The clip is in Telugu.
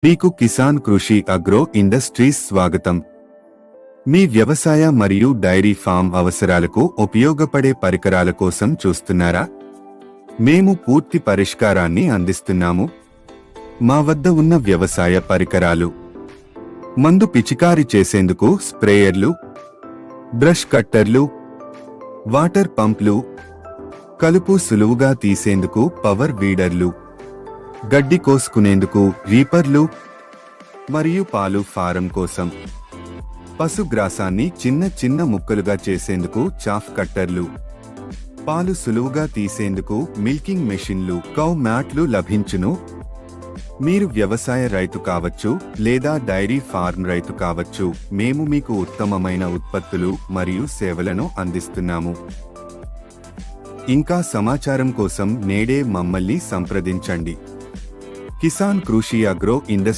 మీకు కిసాన్ కృషి అగ్రో ఇండస్ట్రీస్ స్వాగతం. మీ వ్యవసాయ మరియు డైరీ ఫామ్ అవసరాలకు ఉపయోగపడే పరికరాల కోసం చూస్తున్నారా? మేము పూర్తి పరిష్కారాన్ని అందిస్తున్నాము. మా వద్ద ఉన్న వ్యవసాయ పరికరాలు: మందు పిచికారి చేసేందుకు స్ప్రేయర్లు, బ్రష్ కట్టర్లు, వాటర్ పంప్లు, కలుపు సులువుగా తీసేందుకు పవర్ వీడర్లు, గడ్డి కోసుకునేందుకు రీపర్లు మరియు పాలు ఫారం కోసం పశుగ్రాసాన్ని చిన్న చిన్న ముక్కలుగా చేసేందుకు చాఫ్ కట్టర్లు, పాలు సులువుగా తీసేందుకు మిల్కింగ్ మెషిన్లు, కౌ మ్యాట్లు లభించును. మీరు వ్యవసాయ రైతు కావచ్చు లేదా డైరీ ఫార్మ్ రైతు కావచ్చు, మేము మీకు ఉత్తమమైన ఉత్పత్తులు మరియు సేవలను అందిస్తున్నాము. ఇంకా సమాచారం కోసం నేడే మమ్మల్ని సంప్రదించండి. కిసాన్ కృషి అగ్రో ఇండస్ట్రీస్